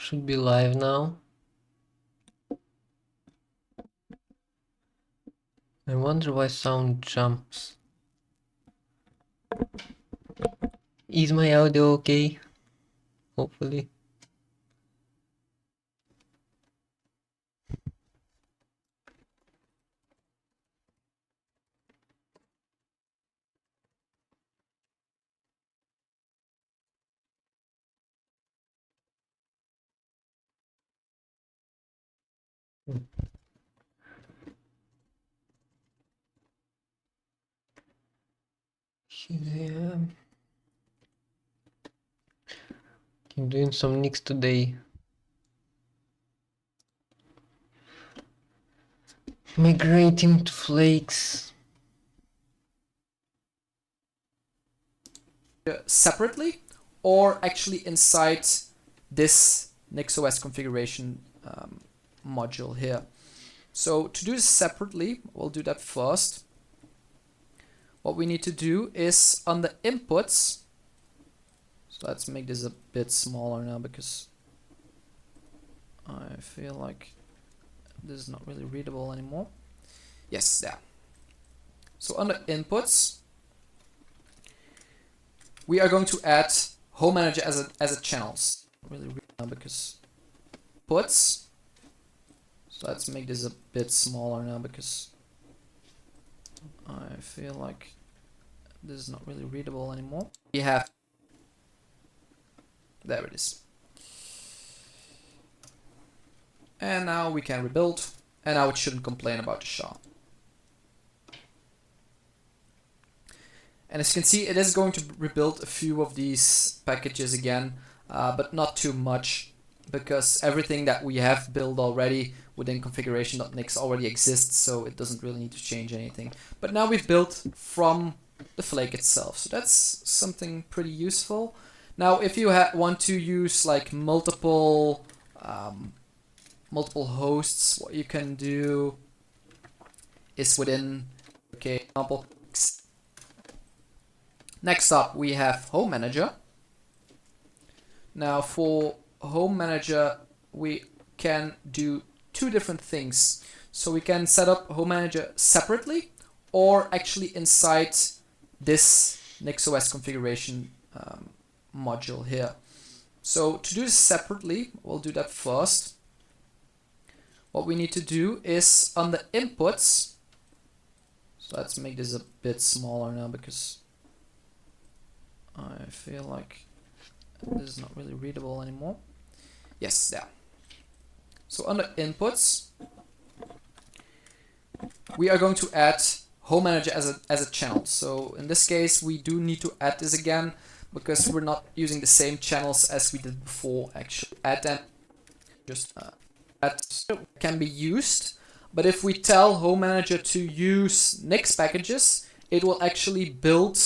Should be live now. I wonder why sound jumps. Is my audio okay? Hopefully. Yeah. I'm doing some nicks today. Migrating to flakes. Separately, or actually inside this NixOS configuration module here. So to do this separately, we'll do that first. What we need to do is on the inputs, so let's make this a bit smaller now because I feel like this is not really readable anymore. Yes, there. So under inputs, we are going to add Home Manager as a channels. Really read now because puts. So let's make this a bit smaller now because I feel like this is not really readable anymore. We have, there it is. And now we can rebuild, and now it shouldn't complain about the SHA. And as you can see, it is going to rebuild a few of these packages again, but not too much, because everything that we have built already within configuration.nix already exists, so it doesn't really need to change anything. But now we've built from the flake itself, so that's something pretty useful. Now, if you want to use like multiple hosts, what you can do is within, okay, example. Next up, we have Home Manager. Now for Home Manager, we can do two different things. So we can set up Home Manager separately, or actually inside this NixOS configuration module here. So to do this separately, we'll do that first. What we need to do is on the inputs, so let's make this a bit smaller now because I feel like this is not really readable anymore. Yes, there. So under inputs, we are going to add Home Manager as a channel. So in this case, we do need to add this again because we're not using the same channels as we did before. Actually, add them just that can be used. But if we tell Home Manager to use Nix packages, it will actually build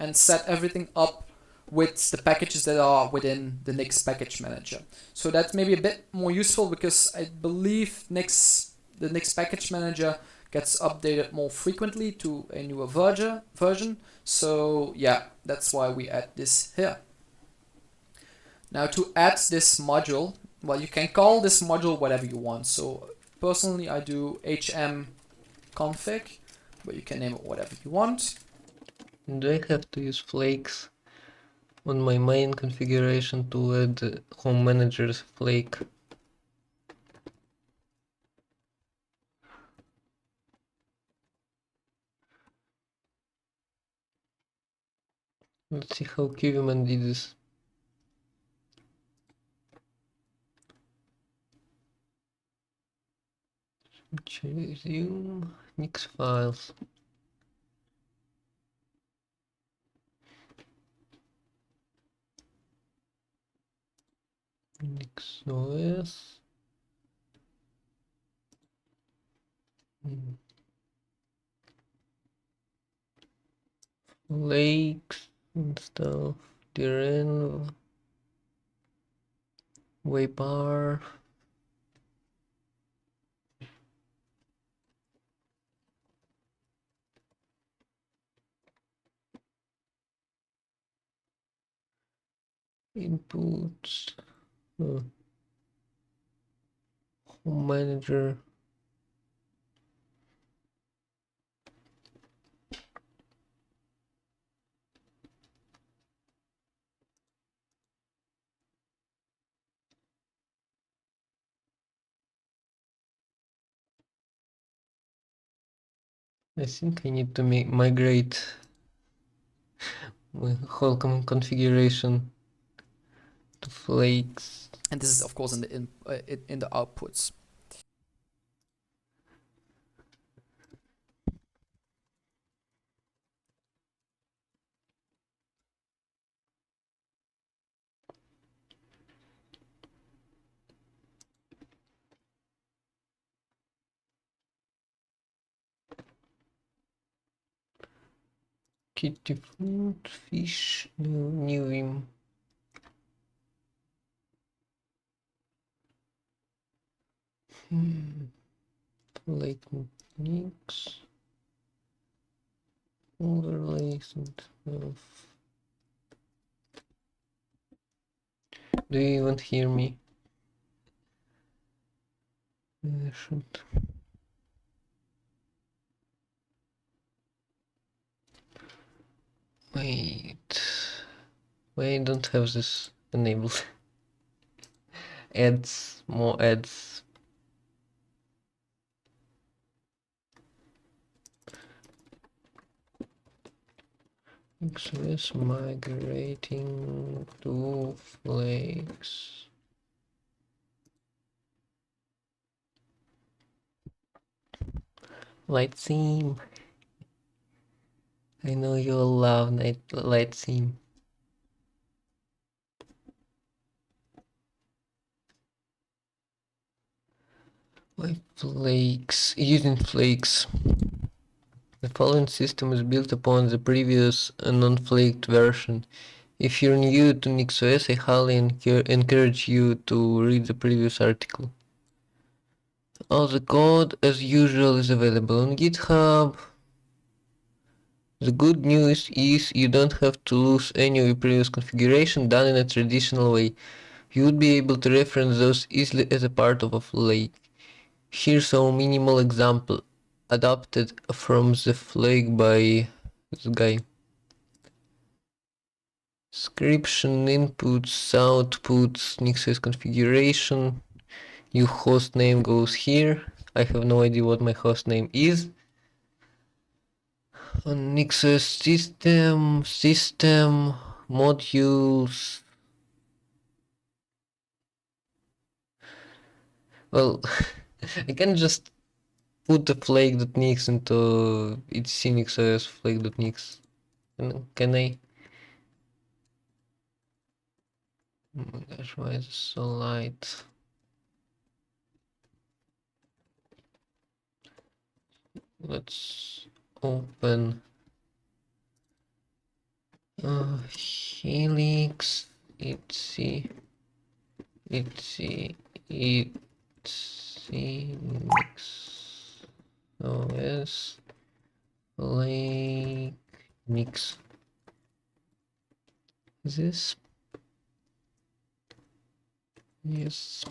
and set everything up with the packages that are within the Nix package manager. So that's maybe a bit more useful because I believe the Nix package manager gets updated more frequently to a newer version. So yeah, that's why we add this here. Now to add this module, well, you can call this module whatever you want. So personally, I do hm-config, but you can name it whatever you want. Do I have to use flakes on my main configuration to add Home Manager's flake? Let's see how Kiwiman did this. Resume Nix files. NixOS. Flakes and stuff. Diren. Waybar. Inputs. home manager. I think I need to migrate my whole configuration to flakes. And this is of course in the outputs. Kitty food, fish, new him. Flake techniques. Overlays and stuff. Do you even hear me? Should. Wait. Why I don't have this enabled? Ads, more ads. XOS migrating to flakes. Light theme. I know you all love light theme. Why flakes? Using flakes. The following system is built upon the previous non-flaked version. If you're new to NixOS, I highly encourage you to read the previous article. All the code, as usual, is available on GitHub. The good news is you don't have to lose any of your previous configuration done in a traditional way. You would be able to reference those easily as a part of a flake. Here's our minimal example, adapted from the flake by this guy. Description, inputs, outputs, NixOS configuration. Your host name goes here. I have no idea what my host name is. On NixOS system, modules. Well, I can just put the flake.nix into its NixOS flake.nix. Can I? Oh my gosh, why is it so light? Let's open Helix, itsy Nix OS flake Nix. Is this? Yes.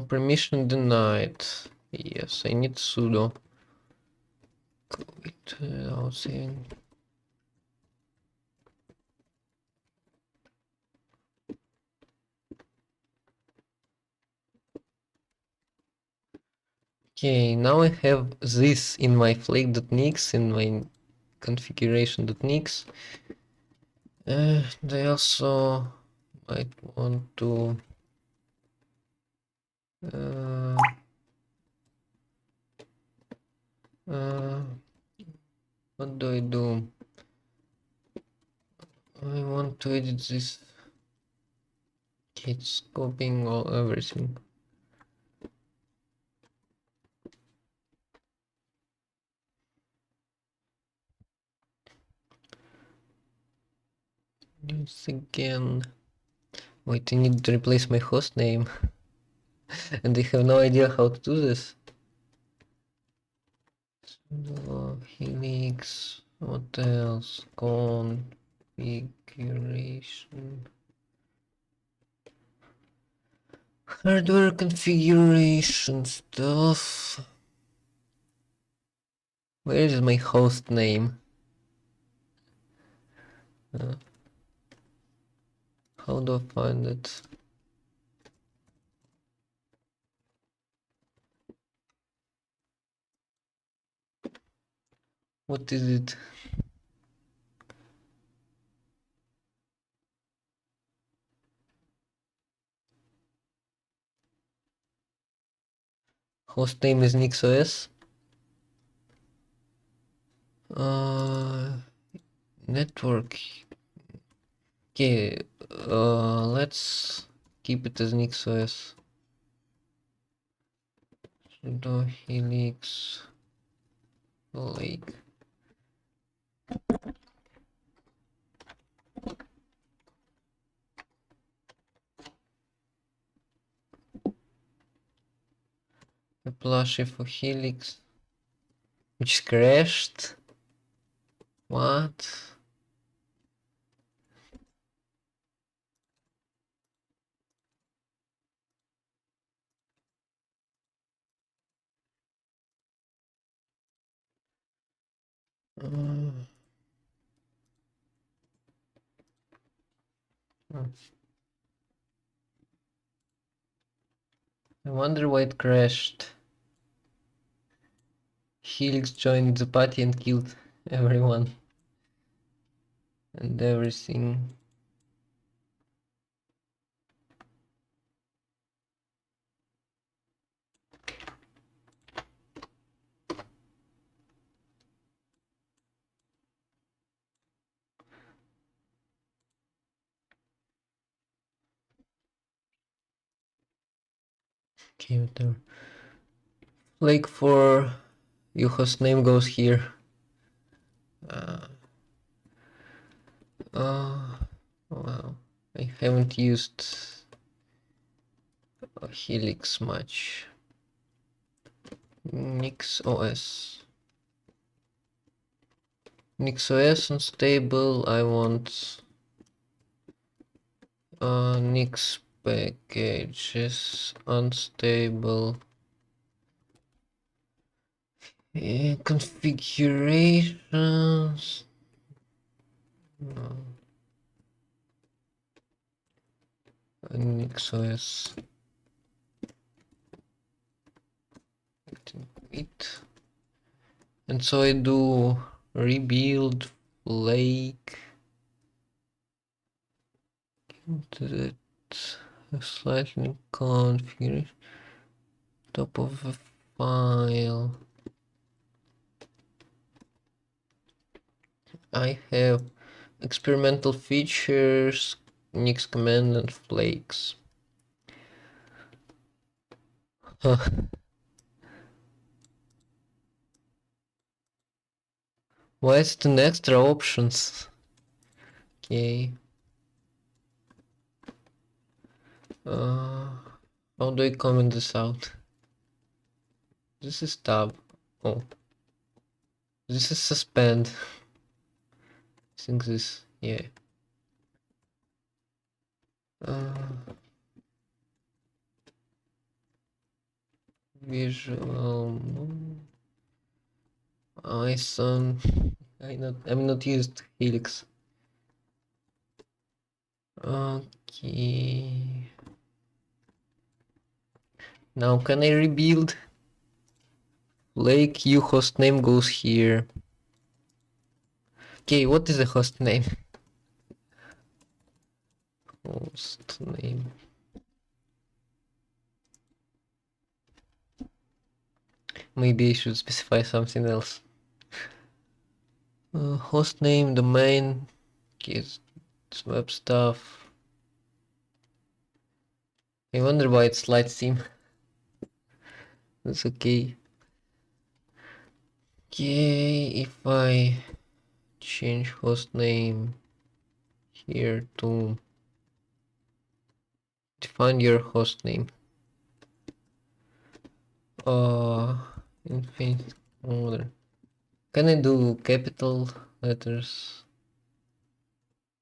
Permission denied. Yes, I need sudo. Without saying. Okay, now I have this in my flake.nix, in my configuration.nix. And I also might want to what do I do? I want to edit this. Okay, it's copying everything. Yes, again. Wait, I need to replace my host name. And I have no idea how to do this. Helix, what else? configuration. Hardware configuration stuff. Where is my host name? How do I find it? What is it? Host name is NixOS. Network. Okay, let's keep it as NixOS. Sudo helix lake. A plushie for helix, which crashed. What? Uh, I wonder why it crashed. Helix joined the party and killed everyone and everything. Okay, whatever. Flake for your host name goes here. Wow, I haven't used Helix much. NixOS. NixOS unstable. I want Nix packages unstable. Configurations. No. NixOS. Quit. And so I do rebuild flake. That slightly configuration top of a file. I have experimental features, Nix command and flakes. Why is it an extra options? Okay. How do I comment this out? This is tab. Oh. This is suspend. I think this, yeah. Visual ISON. I'm not used Helix. Okay. Now can I rebuild? Lake U host name goes here. Okay, what is the host name? Host name. Maybe I should specify something else. Host name, domain, it's web stuff. I wonder why it's light theme. That's okay. Okay, if I change host name here to define your host name. Infinite order. Can I do capital letters?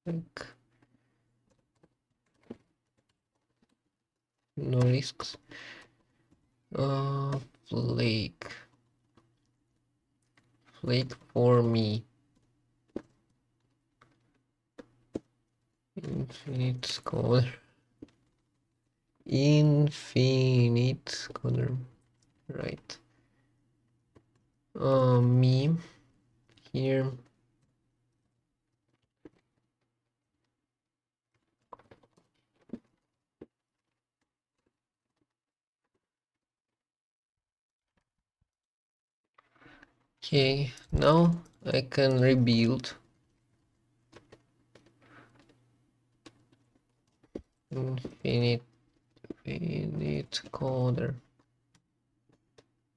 like no risks. Flake for me. Infinite color. Infinite color. Right. Me here. Okay, now I can rebuild. Infinite color.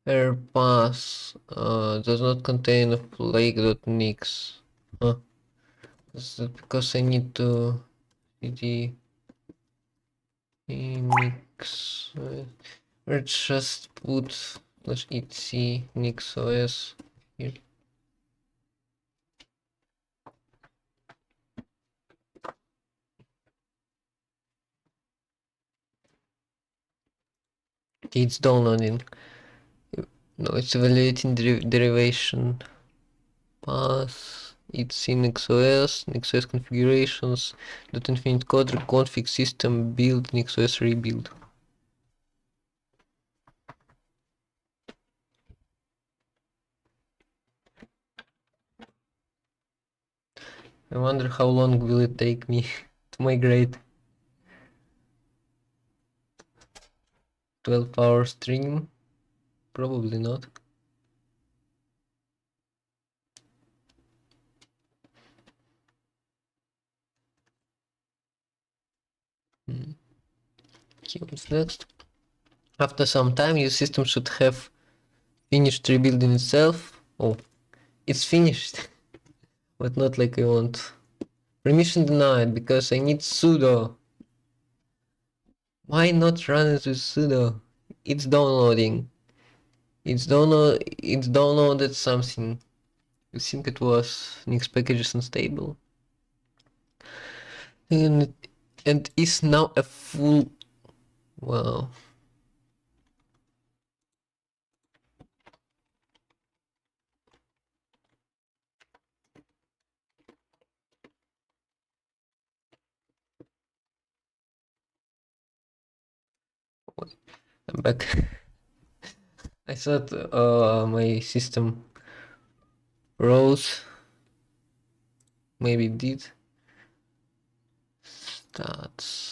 Air pass does not contain a flake.nix. Huh. This is because I need to cd mix. Or just put /etc nixos here. Okay, it's downloading. No, it's evaluating derivation. Path. It's in NixOS configurations, .infinite code, config system build, NixOS rebuild. I wonder how long will it take me to migrate. 12-hour stream? Probably not. Okay, what's next? After some time, your system should have finished rebuilding itself. Oh, it's finished, but not like I want. Permission denied because I need sudo. Why not run it with sudo? It's downloading. It's downloaded something. I think it was Nix package is unstable. And is now a full. Wow. I'm back. I thought my system rose. Maybe it did. Stats.